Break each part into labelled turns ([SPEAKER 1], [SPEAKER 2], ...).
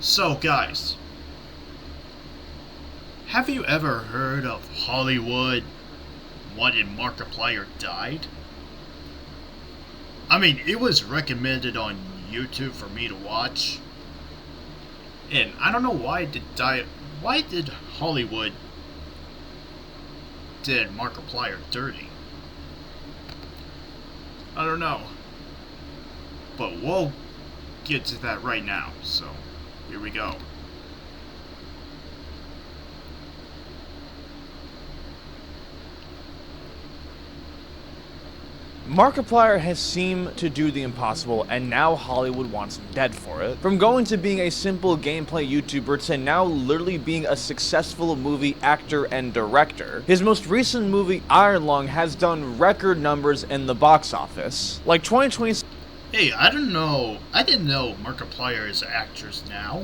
[SPEAKER 1] So, guys, have you ever heard of Hollywood wanted Markiplier died? I mean, it was recommended on YouTube for me to watch, and I don't know why it did die. Why did Hollywood did Markiplier dirty? I don't know, but we'll get to that right now. So, here we go.
[SPEAKER 2] Markiplier has seemed to do the impossible, and now Hollywood wants him dead for it. From going to being a simple gameplay YouTuber to now literally being a successful movie actor and director. His most recent movie, Iron Lung, has done record numbers in the box office. Like 2020.
[SPEAKER 1] Hey, I didn't know Markiplier is an actress now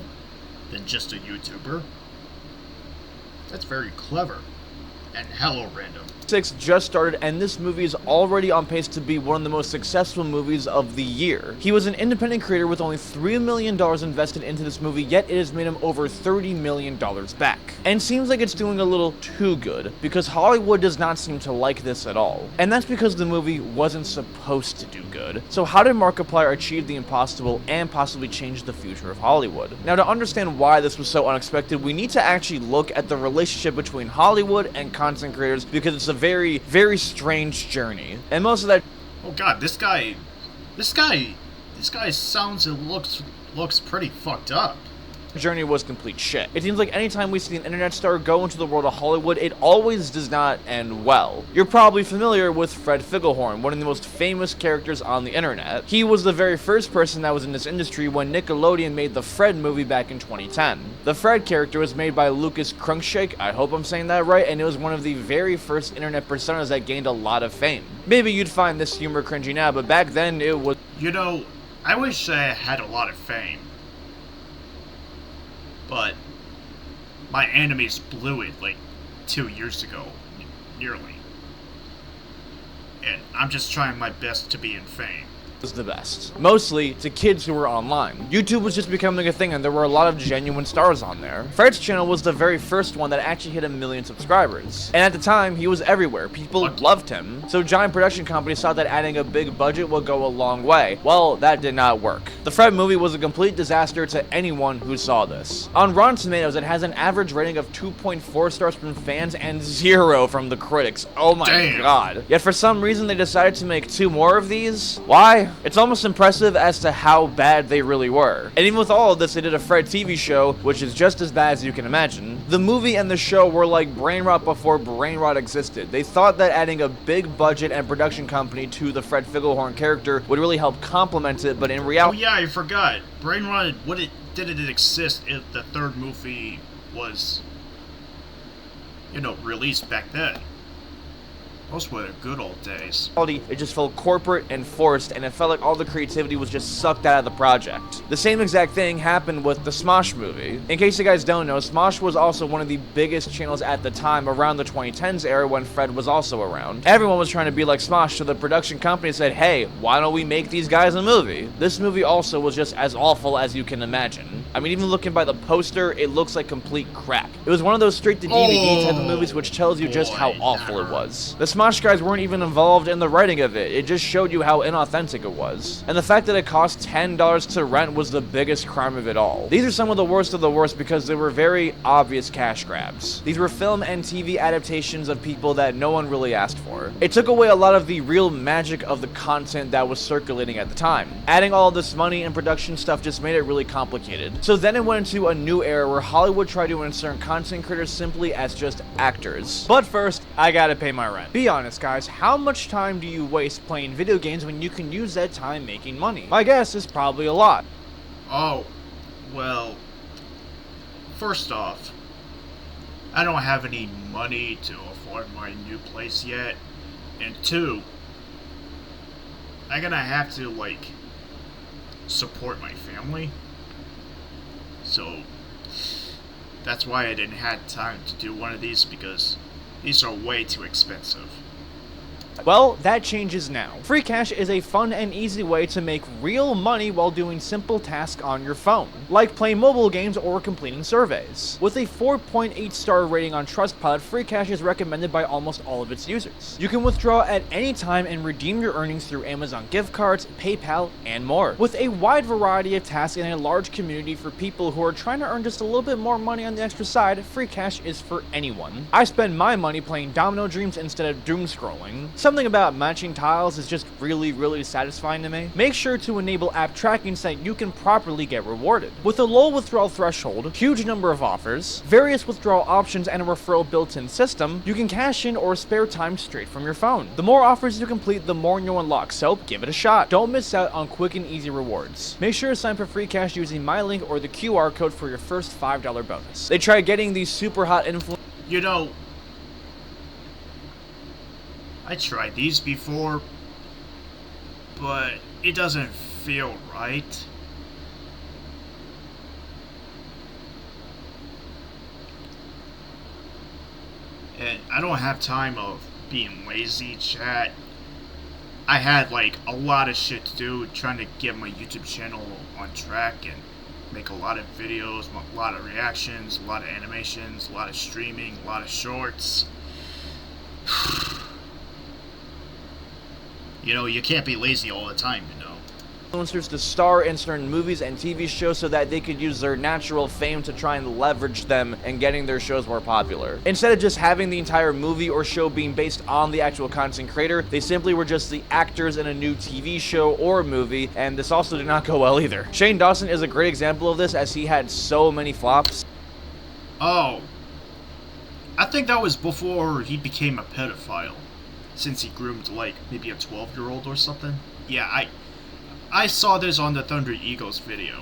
[SPEAKER 1] than just a YouTuber. That's very clever. And hello, random.
[SPEAKER 2] Just started, and this movie is already on pace to be one of the most successful movies of the year. He was an independent creator with only $3 million invested into this movie, yet it has made him over $30 million back. And seems like it's doing a little too good, because Hollywood does not seem to like this at all. And that's because the movie wasn't supposed to do good. So how did Markiplier achieve the impossible and possibly change the future of Hollywood? Now, to understand why this was so unexpected, we need to actually look at the relationship between Hollywood and content creators, because it's a very, very strange journey. And most of that—
[SPEAKER 1] Oh god, this guy sounds and looks pretty fucked up.
[SPEAKER 2] Journey was complete shit. It seems like anytime we see an internet star go into the world of Hollywood, it always does not end well. You're probably familiar with Fred Figglehorn, one of the most famous characters on the internet. He was the very first person that was in this industry when Nickelodeon made the Fred movie back in 2010. The Fred character was made by Lucas Crunkshank, I hope I'm saying that right, and it was one of the very first internet personas that gained a lot of fame. Maybe you'd find this humor cringy now, but back then it was—
[SPEAKER 1] You know, I wish I had a lot of fame. But my enemies blew it like 2 years ago, nearly. And I'm just trying my best to be in fame.
[SPEAKER 2] Was the best. Mostly to kids who were online. YouTube was just becoming a thing, and there were a lot of genuine stars on there. Fred's channel was the very first one that actually hit 1 million subscribers. And at the time, he was everywhere. People loved him. So giant production companies thought that adding a big budget would go a long way. Well, that did not work. The Fred movie was a complete disaster to anyone who saw this. On Rotten Tomatoes, it has an average rating of 2.4 stars from fans and 0 from the critics. Oh my god. Yet for some reason, they decided to make 2 more of these. Why? It's almost impressive as to how bad they really were. And even with all of this, they did a Fred TV show, which is just as bad as you can imagine. The movie and the show were like brain rot before brain rot existed. They thought that adding a big budget and production company to the Fred Figglehorn character would really help complement it, but in reality—
[SPEAKER 1] Oh yeah, I forgot. Brain rot, did it exist if the third movie was, released back then? Those were the good old days.
[SPEAKER 2] It just felt corporate and forced, and it felt like all the creativity was just sucked out of the project. The same exact thing happened with the Smosh movie. In case you guys don't know, Smosh was also one of the biggest channels at the time, around the 2010s era when Fred was also around. Everyone was trying to be like Smosh, so the production company said, hey, why don't we make these guys a movie? This movie also was just as awful as you can imagine. I mean, even looking by the poster, it looks like complete crap. It was one of those straight-to-DVD type of movies, which tells you just how awful it was. The Smosh guys weren't even involved in the writing of it. It just showed you how inauthentic it was. And the fact that it cost $10 to rent was the biggest crime of it all. These are some of the worst because they were very obvious cash grabs. These were film and TV adaptations of people that no one really asked for. It took away a lot of the real magic of the content that was circulating at the time. Adding all of this money and production stuff just made it really complicated. So then it went into a new era where Hollywood tried to insert content creators simply as just actors. But first, I gotta pay my rent. Be honest, guys, how much time do you waste playing video games when you can use that time making money? My guess is probably a lot.
[SPEAKER 1] Oh, well, first off, I don't have any money to afford my new place yet, and 2, I'm gonna have to, support my family, so that's why I didn't have time to do one of these, because these are way too expensive.
[SPEAKER 2] Well, that changes now. Free Cash is a fun and easy way to make real money while doing simple tasks on your phone, like playing mobile games or completing surveys. With a 4.8 star rating on Trustpilot, Free Cash is recommended by almost all of its users. You can withdraw at any time and redeem your earnings through Amazon gift cards, PayPal, and more. With a wide variety of tasks and a large community for people who are trying to earn just a little bit more money on the extra side, Free Cash is for anyone. I spend my money playing Domino Dreams instead of doom scrolling. Something about matching tiles is just really satisfying to me. Make sure to enable app tracking so that you can properly get rewarded. With a low withdrawal threshold, huge number of offers, various withdrawal options, and a referral built-in system, you can cash in or spare time straight from your phone. The more offers you complete, the more you unlock, so give it a shot. Don't miss out on quick and easy rewards. Make sure to sign for Free Cash using my link or the QR code for your first $5 bonus. They tried getting these super hot influencers.
[SPEAKER 1] You know, I tried these before, but it doesn't feel right. And I don't have time of being lazy, chat. I had like a lot of shit to do trying to get my YouTube channel on track and make a lot of videos, a lot of reactions, a lot of animations, a lot of streaming, a lot of shorts. You know, you can't be lazy all the time, you know.
[SPEAKER 2] Influencers to star in certain movies and TV shows so that they could use their natural fame to try and leverage them and getting their shows more popular. Instead of just having the entire movie or show being based on the actual content creator, they simply were just the actors in a new TV show or movie, and this also did not go well either. Shane Dawson is a great example of this, as he had so many flops.
[SPEAKER 1] Oh, I think that was before he became a pedophile, since he groomed like maybe a 12-year-old or something. Yeah, I saw this on the Thunder Eagles video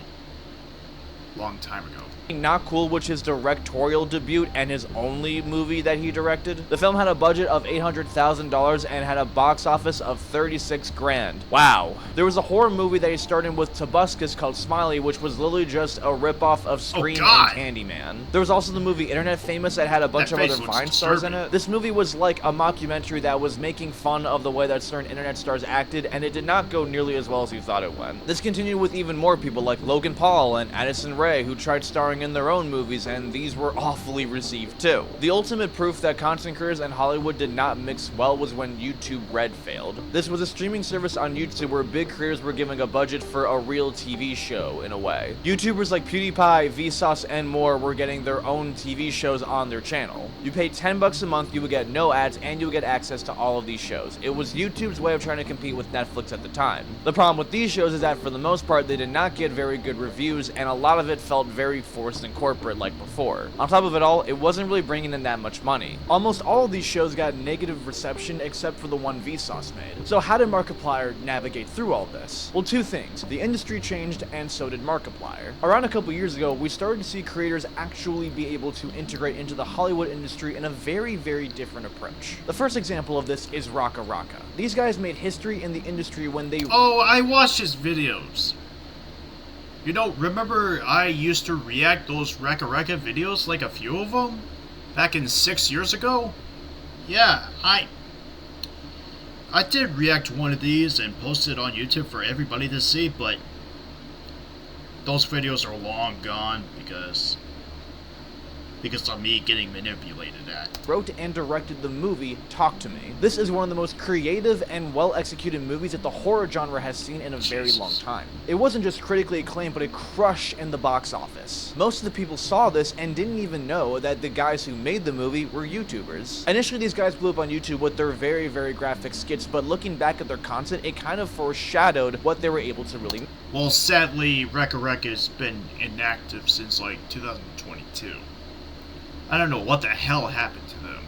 [SPEAKER 1] long time ago.
[SPEAKER 2] Not Cool, which is his directorial debut and his only movie that he directed. The film had a budget of $800,000 and had a box office of $36 grand. Wow. There was a horror movie that he starred in with Tobuscus called Smiley, which was literally just a ripoff of Scream and Candyman. There was also the movie Internet Famous that had a bunch of other Vine stars in it. This movie was like a mockumentary that was making fun of the way that certain internet stars acted, and it did not go nearly as well as you thought it went. This continued with even more people like Logan Paul and Addison Rae, who tried starring in their own movies, and these were awfully received too. The ultimate proof that content creators and Hollywood did not mix well was when YouTube Red failed. This was a streaming service on YouTube where big creators were giving a budget for a real TV show, in a way. YouTubers like PewDiePie, Vsauce, and more were getting their own TV shows on their channel. You pay $10 a month, you would get no ads, and you would get access to all of these shows. It was YouTube's way of trying to compete with Netflix at the time. The problem with these shows is that for the most part, they did not get very good reviews, and a lot of it felt very forced and corporate like before. On top of it all, it wasn't really bringing in that much money. Almost all of these shows got negative reception except for the one Vsauce made. So how did Markiplier navigate through all this? Well, two things. The industry changed, and so did Markiplier. Around a couple years ago, we started to see creators actually be able to integrate into the Hollywood industry in a very different approach. The first example of this is Raka Raka. These guys made history in the industry when they—
[SPEAKER 1] Oh, I watched his videos. You know, remember I used to react those Raka Raka videos, like a few of them? Back in 6 years ago? Yeah, I did react to one of these and post it on YouTube for everybody to see, but those videos are long gone because of me getting manipulated at.
[SPEAKER 2] Wrote and directed the movie Talk to Me. This is one of the most creative and well-executed movies that the horror genre has seen in a very long time. It wasn't just critically acclaimed, but it crushed in the box office. Most of the people saw this and didn't even know that the guys who made the movie were YouTubers. Initially, these guys blew up on YouTube with their very graphic skits, but looking back at their content, it kind of foreshadowed what they were able to really—
[SPEAKER 1] Well, sadly, Raka Raka has been inactive since like 2022. I don't know what the hell happened to them.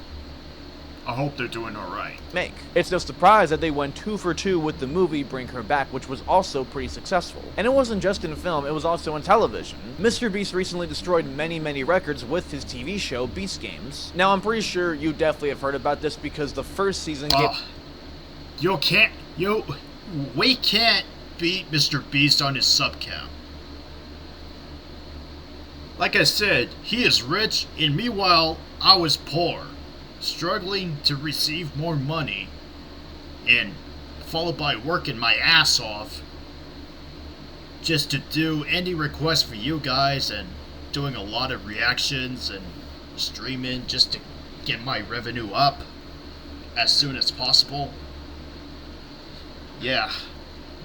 [SPEAKER 1] I hope they're doing alright.
[SPEAKER 2] Make. It's no surprise that they went 2 for 2 with the movie Bring Her Back, which was also pretty successful. And it wasn't just in film, it was also in television. Mr. Beast recently destroyed many records with his TV show Beast Games. Now, I'm pretty sure you definitely have heard about this because the first season—
[SPEAKER 1] we can't beat Mr. Beast on his sub count. Like I said, he is rich, and meanwhile, I was poor, struggling to receive more money and followed by working my ass off just to do any requests for you guys and doing a lot of reactions and streaming just to get my revenue up as soon as possible. Yeah,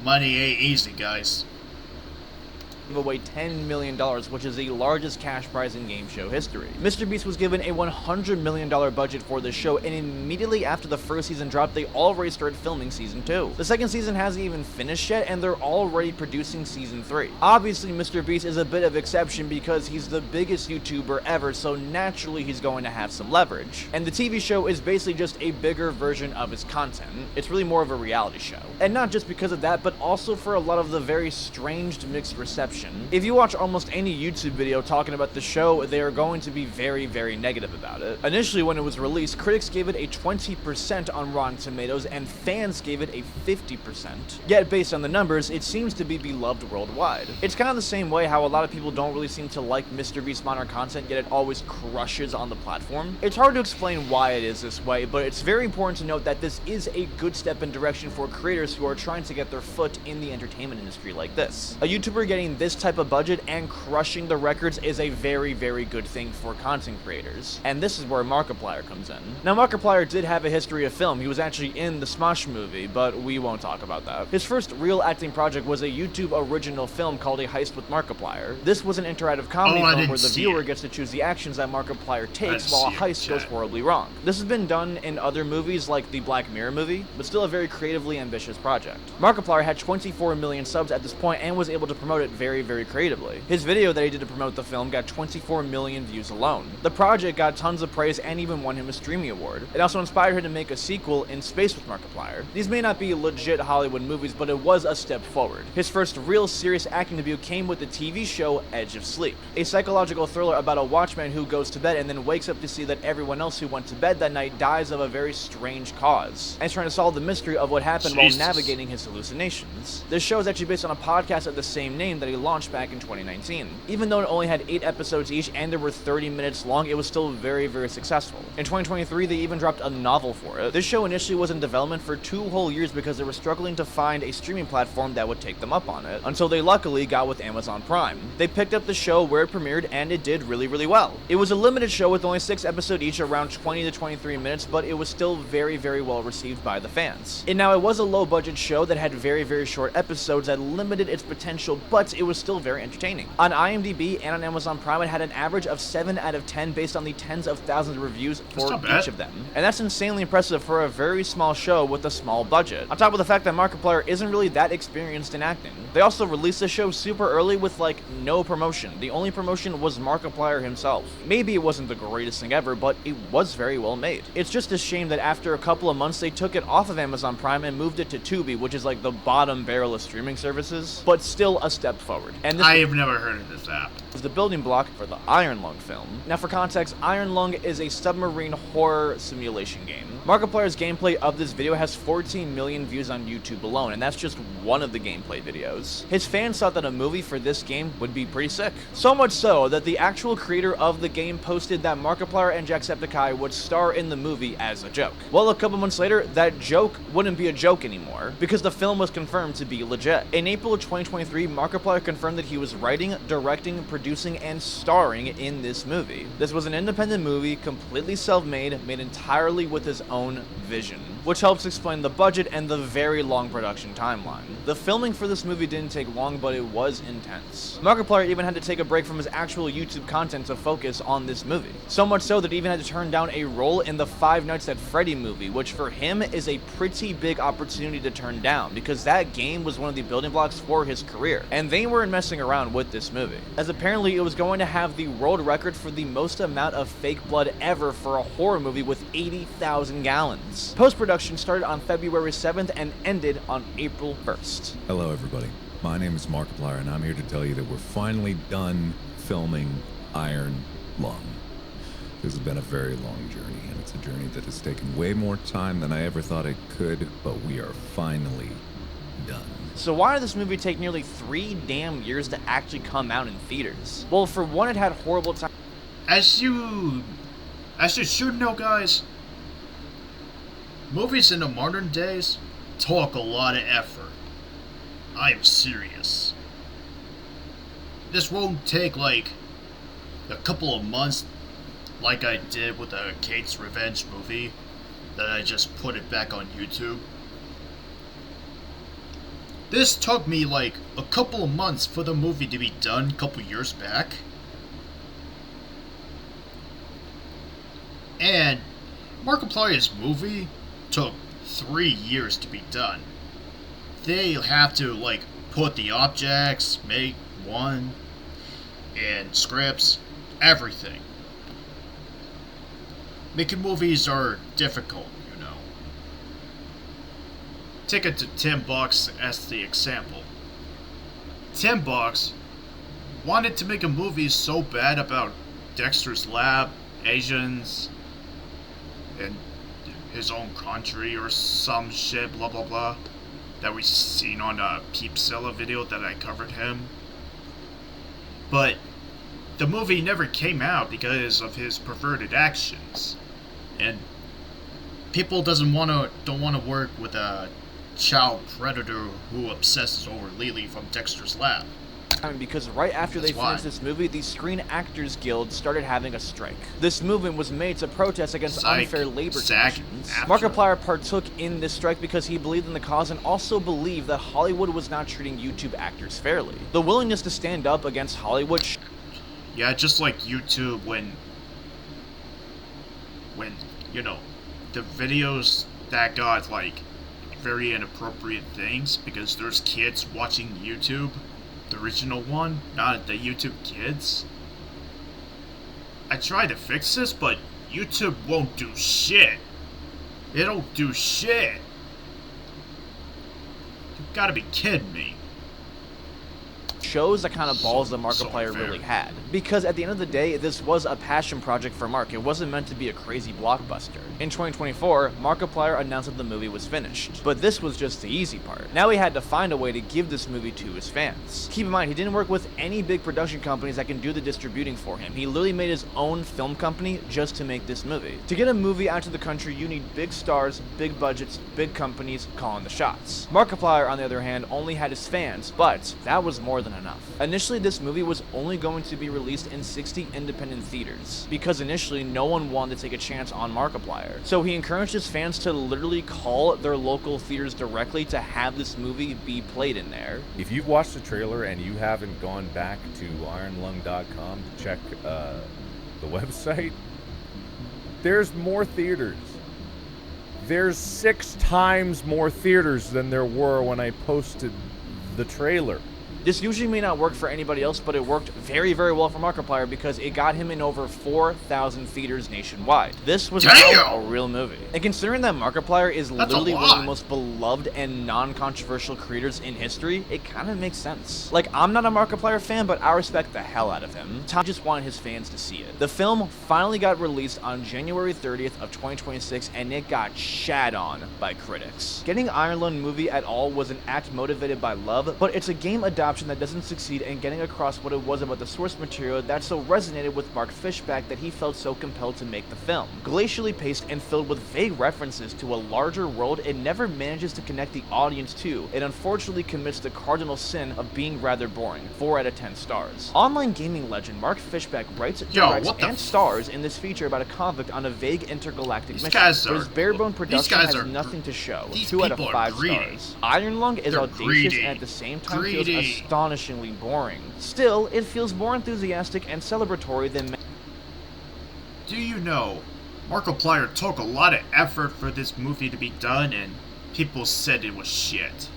[SPEAKER 1] money ain't easy, guys.
[SPEAKER 2] Give away $10 million, which is the largest cash prize in game show history. MrBeast was given a $100 million budget for this show, and immediately after the first season dropped, they already started filming season 2. The second season hasn't even finished yet, and they're already producing season 3. Obviously, MrBeast is a bit of exception because he's the biggest YouTuber ever, so naturally he's going to have some leverage. And the TV show is basically just a bigger version of his content. It's really more of a reality show. And not just because of that, but also for a lot of the very strange mixed reception. If you watch almost any YouTube video talking about the show, they are going to be very, very negative about it. Initially, when it was released, critics gave it a 20% on Rotten Tomatoes, and fans gave it a 50%. Yet, based on the numbers, it seems to be beloved worldwide. It's kind of the same way how a lot of people don't really seem to like MrBeast's modern content, yet it always crushes on the platform. It's hard to explain why it is this way, but it's very important to note that this is a good step in direction for creators who are trying to get their foot in the entertainment industry like this. A YouTuber getting this type of budget and crushing the records is a very, very good thing for content creators. And this is where Markiplier comes in. Now, Markiplier did have a history of film. He was actually in the Smosh movie, but we won't talk about that. His first real acting project was a YouTube original film called A Heist with Markiplier. This was an interactive comedy film where the viewer gets to choose the actions that Markiplier takes while a heist goes horribly wrong. This has been done in other movies like the Black Mirror movie, but still a very creatively ambitious project. Markiplier had 24 million subs at this point and was able to promote it very, very creatively. His video that he did to promote the film got 24 million views alone. The project got tons of praise and even won him a Streamy Award. It also inspired him to make a sequel, In Space with Markiplier. These may not be legit Hollywood movies, but it was a step forward. His first real serious acting debut came with the TV show Edge of Sleep, a psychological thriller about a watchman who goes to bed and then wakes up to see that everyone else who went to bed that night dies of a very strange cause, and is trying to solve the mystery of what happened while navigating his hallucinations. This show is actually based on a podcast of the same name that he launched back in 2019. Even though it only had 8 episodes each and they were 30 minutes long, it was still very, very successful. In 2023, they even dropped a novel for it. This show initially was in development for 2 whole years because they were struggling to find a streaming platform that would take them up on it, until they luckily got with Amazon Prime. They picked up the show where it premiered and it did really, really well. It was a limited show with only 6 episodes each, around 20 to 23 minutes, but it was still very, very well received by the fans. And now it was a low budget show that had very, very short episodes that limited its potential, but it was still very entertaining. On IMDb and on Amazon Prime, it had an average of 7 out of 10 based on the tens of thousands of reviews for each of them. And that's insanely impressive for a very small show with a small budget. On top of the fact that Markiplier isn't really that experienced in acting. They also released the show super early with like no promotion. The only promotion was Markiplier himself. Maybe it wasn't the greatest thing ever, but it was very well made. It's just a shame that after a couple of months they took it off of Amazon Prime and moved it to Tubi, which is like the bottom barrel of streaming services, but still a step forward. And this
[SPEAKER 1] I have never heard of this app.
[SPEAKER 2] is the building block for the Iron Lung film. Now for context, Iron Lung is a submarine horror simulation game. Markiplier's gameplay of this video has 14 million views on YouTube alone, and that's just one of the gameplay videos. His fans thought that a movie for this game would be pretty sick. So much so that the actual creator of the game posted that Markiplier and Jacksepticeye would star in the movie as a joke. Well, a couple months later, that joke wouldn't be a joke anymore, because the film was confirmed to be legit. In April of 2023, Markiplier confirmed that he was writing, directing, producing, and starring in this movie. This was an independent movie, completely self-made, made entirely with his own vision, which helps explain the budget and the very long production timeline. The filming for this movie didn't take long, but it was intense. Markiplier even had to take a break from his actual YouTube content to focus on this movie. So much so that he even had to turn down a role in the Five Nights at Freddy movie, which for him is a pretty big opportunity to turn down, because that game was one of the building blocks for his career, and they weren't messing around with this movie, as apparently it was going to have the world record for the most amount of fake blood ever for a horror movie with 80,000 gallons. Post-production started on February 7th and ended on April 1st.
[SPEAKER 3] Hello everybody, my name is Markiplier and I'm here to tell you that we're finally done filming Iron Lung. This has been a very long journey, and it's a journey that has taken way more time than I ever thought it could, but we are finally done.
[SPEAKER 2] So why did this movie take nearly 3 damn years to actually come out in theaters? Well, for one, it had horrible time.
[SPEAKER 1] As you should know, guys, movies in the modern days took a lot of effort. I am serious. This won't take like a couple of months like I did with the Kate's Revenge movie that I just put it back on YouTube. This took me like a couple of months for the movie to be done a couple years back. And Markiplier's movie took 3 years to be done. They have to like put the objects, make one, and scripts, everything. Making movies are difficult, you know. Take it to $10 as the example. $10 wanted to make a movie so bad about Dexter's Lab, Asians, and his own country or some shit, blah blah blah, that we seen on a Peepzilla video that I covered him. But the movie never came out because of his perverted actions, and people don't want to work with a child predator who obsesses over Lily from Dexter's Lab.
[SPEAKER 2] Because right after they finished this movie, the Screen Actors Guild started having a strike. This movement was made to protest against unfair labor conditions. Markiplier partook in this strike because he believed in the cause and also believed that Hollywood was not treating YouTube actors fairly. The willingness to stand up against Hollywood...
[SPEAKER 1] Yeah, just like YouTube when, you know, the videos that got, like, very inappropriate things because there's kids watching YouTube. The original one, not the YouTube Kids. I tried to fix this, but YouTube won't do shit. It don't do shit. You gotta be kidding me.
[SPEAKER 2] Shows the kind of balls that Markiplier really had. Because at the end of the day, this was a passion project for Mark. It wasn't meant to be a crazy blockbuster. In 2024, Markiplier announced that the movie was finished. But this was just the easy part. Now he had to find a way to give this movie to his fans. Keep in mind, he didn't work with any big production companies that can do the distributing for him. He literally made his own film company just to make this movie. To get a movie out to the country, you need big stars, big budgets, big companies calling the shots. Markiplier, on the other hand, only had his fans, but that was more than enough. Initially, this movie was only going to be released in 60 independent theaters, because initially no one wanted to take a chance on Markiplier. So he encouraged his fans to literally call their local theaters directly to have this movie be played in there.
[SPEAKER 4] If you've watched the trailer and you haven't gone back to ironlung.com to check the website, there's more theaters. There's 6 times more theaters than there were when I posted the trailer.
[SPEAKER 2] This usually may not work for anybody else, but it worked very, very well for Markiplier because it got him in over 4,000 theaters nationwide. This was a real movie. And considering that Markiplier is literally one of the most beloved and non-controversial creators in history, it kind of makes sense. Like, I'm not a Markiplier fan, but I respect the hell out of him. Tom just wanted his fans to see it. The film finally got released on January 30th of 2026, and it got shat on by critics. Getting Iron Lung movie at all was an act motivated by love, but it's a game adoption that doesn't succeed in getting across what it was about the source material that so resonated with Mark Fishback that he felt so compelled to make the film. Glacially paced and filled with vague references to a larger world, it never manages to connect the audience to. It unfortunately commits the cardinal sin of being rather boring. 4 out of 10 stars. Online gaming legend Mark Fishback writes, directs, and stars in this feature about a convict on a vague intergalactic mission. But his bare-bone production has nothing to show. 2 out of 5 stars. Iron Lung is audacious and at the same time feels astonishingly boring. Still, it feels more enthusiastic and celebratory than...
[SPEAKER 1] Do you know, Markiplier took a lot of effort for this movie to be done, and people said it was shit.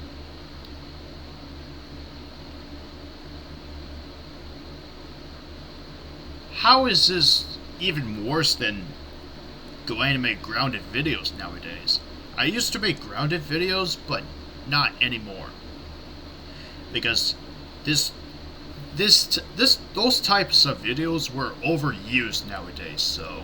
[SPEAKER 1] How is this even worse than going to make grounded videos nowadays? I used to make grounded videos, but not anymore. Because those types of videos were overused nowadays, so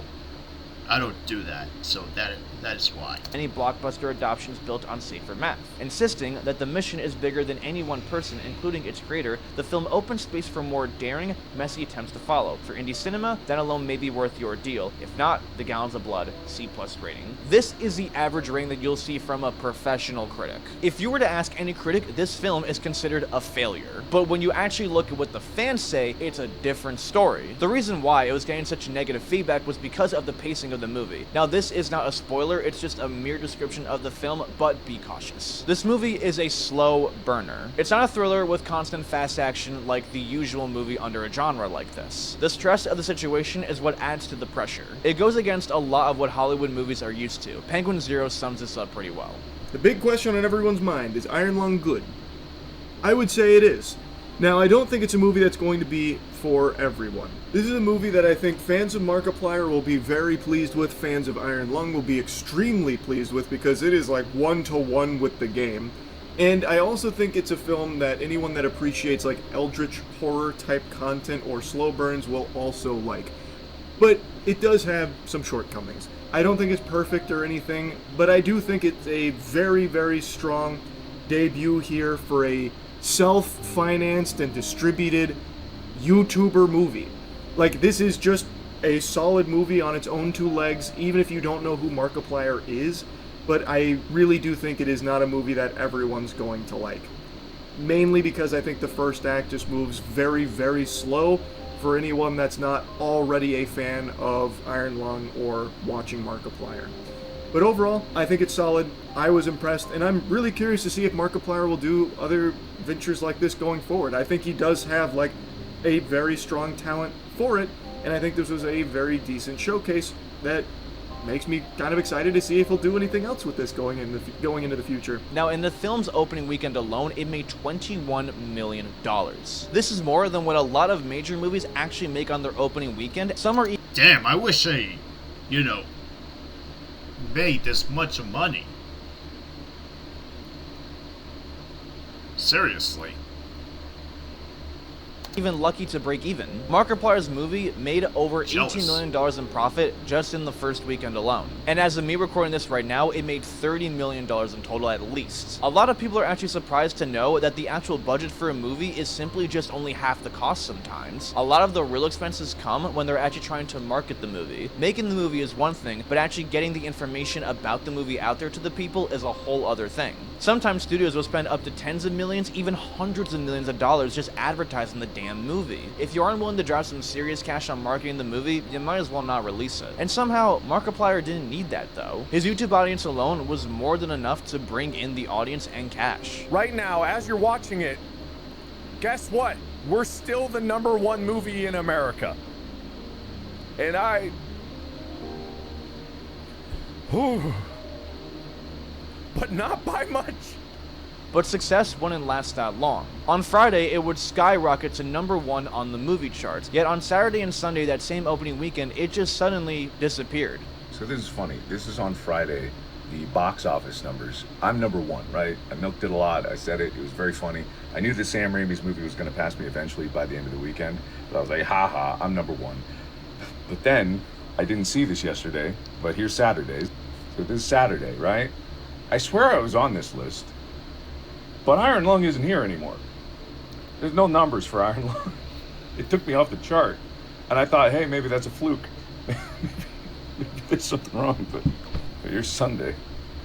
[SPEAKER 1] I don't do that. So that That is why.
[SPEAKER 2] Any blockbuster adoptions built on safer math. Insisting that the mission is bigger than any one person, including its creator, the film opens space for more daring, messy attempts to follow. For indie cinema, that alone may be worth the ordeal. If not, the gallons of blood, C+ rating. This is the average rating that you'll see from a professional critic. If you were to ask any critic, this film is considered a failure. But when you actually look at what the fans say, it's a different story. The reason why it was getting such negative feedback was because of the pacing of the movie. Now, this is not a spoiler, it's just a mere description of the film, but be cautious. This movie is a slow burner. It's not a thriller with constant fast action like the usual movie under a genre like this. The stress of the situation is what adds to the pressure. It goes against a lot of what Hollywood movies are used to. Penguin Zero sums this up pretty well.
[SPEAKER 5] The big question on everyone's mind, is Iron Lung good? I would say it is. Now, I don't think it's a movie that's going to be for everyone. This is a movie that I think fans of Markiplier will be very pleased with, fans of Iron Lung will be extremely pleased with, because it is like one-to-one with the game. And I also think it's a film that anyone that appreciates like eldritch horror type content or slow burns will also like. But it does have some shortcomings. I don't think it's perfect or anything, but I do think it's a very, very strong debut here for a self-financed and distributed YouTuber movie. Like, this is just a solid movie on its own two legs, even if you don't know who Markiplier is, but I really do think it is not a movie that everyone's going to like. Mainly because I think the first act just moves very, very slow for anyone that's not already a fan of Iron Lung or watching Markiplier. But overall, I think it's solid. I was impressed, and I'm really curious to see if Markiplier will do other ventures like this going forward. I think he does have like a very strong talent for it, and I think this was a very decent showcase that makes me kind of excited to see if he'll do anything else with this going into the future.
[SPEAKER 2] Now, in the film's opening weekend alone, it made $21 million. This is more than what a lot of major movies actually make on their opening weekend. Some are
[SPEAKER 1] Damn, I wish I, made this much money. Seriously.
[SPEAKER 2] even lucky to break even. Markiplier's movie made over
[SPEAKER 1] Jealous.
[SPEAKER 2] $18 million in profit just in the first weekend alone. And as of me recording this right now, it made $30 million in total at least. A lot of people are actually surprised to know that the actual budget for a movie is simply just only half the cost sometimes. A lot of the real expenses come when they're actually trying to market the movie. Making the movie is one thing, but actually getting the information about the movie out there to the people is a whole other thing. Sometimes studios will spend up to tens of millions, even hundreds of millions of dollars just advertising the damn movie. If you aren't willing to drop some serious cash on marketing the movie, you might as well not release it. And somehow, Markiplier didn't need that though. His YouTube audience alone was more than enough to bring in the audience and cash.
[SPEAKER 4] Right now, as you're watching it, guess what? We're still the #1 movie in America. And but not by much.
[SPEAKER 2] But success wouldn't last that long. On Friday, it would skyrocket to #1 on the movie charts, yet on Saturday and Sunday that same opening weekend, it just suddenly disappeared.
[SPEAKER 6] So this is funny. This is on Friday. The box office numbers. I'm #1, right? I milked it a lot. I said it. It was very funny. I knew that Sam Raimi's movie was going to pass me eventually by the end of the weekend. But I was like, haha, I'm #1. But then, I didn't see this yesterday, but here's Saturday. So this is Saturday, right? I swear I was on this list. But Iron Lung isn't here anymore. There's no numbers for Iron Lung. It took me off the chart. And I thought, hey, maybe that's a fluke. Maybe there's something wrong. But here's Sunday.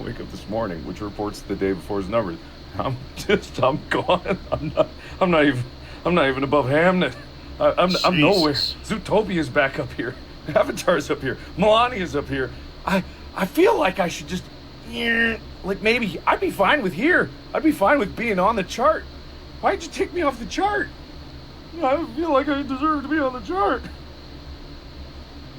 [SPEAKER 6] I wake up this morning, which reports the day before his numbers. I'm gone. I'm not even above Hamnet. I'm nowhere. Zootopia's back up here. Avatar's up here. Melania's up here. I feel like I should just, like maybe I'd be fine with here. I'd be fine with being on the chart. Why'd you take me off the chart? I feel like I deserve to be on the chart.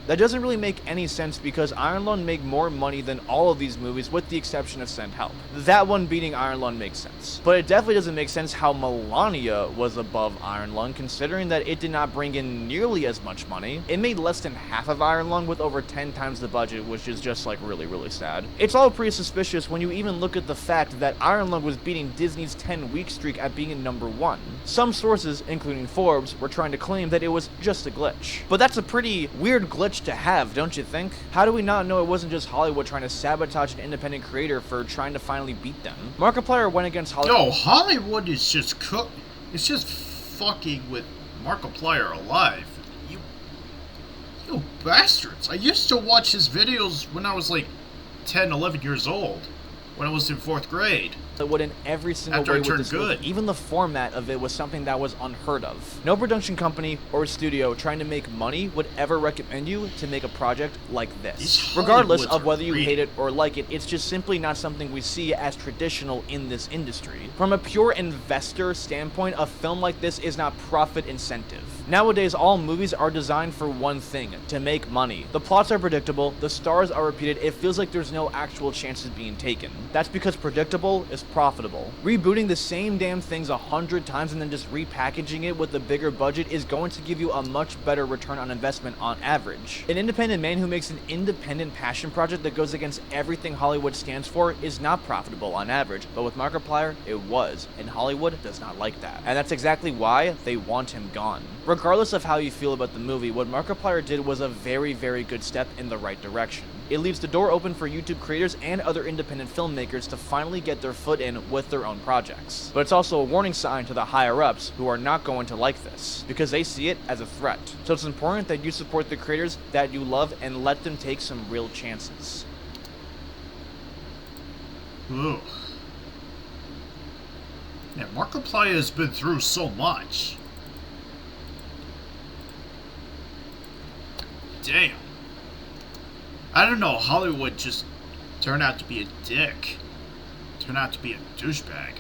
[SPEAKER 2] That doesn't really make any sense because Iron Lung made more money than all of these movies with the exception of Send Help. That one beating Iron Lung makes sense. But it definitely doesn't make sense how Melania was above Iron Lung considering that it did not bring in nearly as much money. It made less than half of Iron Lung with over 10 times the budget, which is just like really, really sad. It's all pretty suspicious when you even look at the fact that Iron Lung was beating Disney's 10-week streak at being #1. Some sources, including Forbes, were trying to claim that it was just a glitch. But that's a pretty weird glitch much to have, don't you think? How do we not know it wasn't just Hollywood trying to sabotage an independent creator for trying to finally beat them? Markiplier went against Hollywood.
[SPEAKER 1] No, Hollywood is just it's just fucking with Markiplier alive. You bastards. I used to watch his videos when I was like 10, 11 years old. When I was in 4th grade.
[SPEAKER 2] Hollywood in every single
[SPEAKER 1] After
[SPEAKER 2] way
[SPEAKER 1] I
[SPEAKER 2] with
[SPEAKER 1] turned
[SPEAKER 2] this
[SPEAKER 1] good.
[SPEAKER 2] movie. Even the format of it was something that was unheard of. No production company or studio trying to make money would ever recommend you to make a project like this.
[SPEAKER 1] These
[SPEAKER 2] Regardless
[SPEAKER 1] Hollywoods
[SPEAKER 2] of
[SPEAKER 1] are
[SPEAKER 2] whether you
[SPEAKER 1] great.
[SPEAKER 2] hate it or like it, it's just simply not something we see as traditional in this industry. From a pure investor standpoint, a film like this is not profit incentive. Nowadays, all movies are designed for one thing, to make money. The plots are predictable, the stars are repeated, it feels like there's no actual chances being taken. That's because predictable is profitable. Rebooting the same damn things 100 times and then just repackaging it with a bigger budget is going to give you a much better return on investment on average. An independent man who makes an independent passion project that goes against everything Hollywood stands for is not profitable on average, but with Markiplier, it was, and Hollywood does not like that. And that's exactly why they want him gone. Regardless of how you feel about the movie, what Markiplier did was a very, very good step in the right direction. It leaves the door open for YouTube creators and other independent filmmakers to finally get their foot in with their own projects. But it's also a warning sign to the higher-ups who are not going to like this, because they see it as a threat. So it's important that you support the creators that you love and let them take some real chances.
[SPEAKER 1] Ugh. Yeah, Markiplier has been through so much. Damn. I don't know, Hollywood just turned out to be a dick. Turned out to be a douchebag.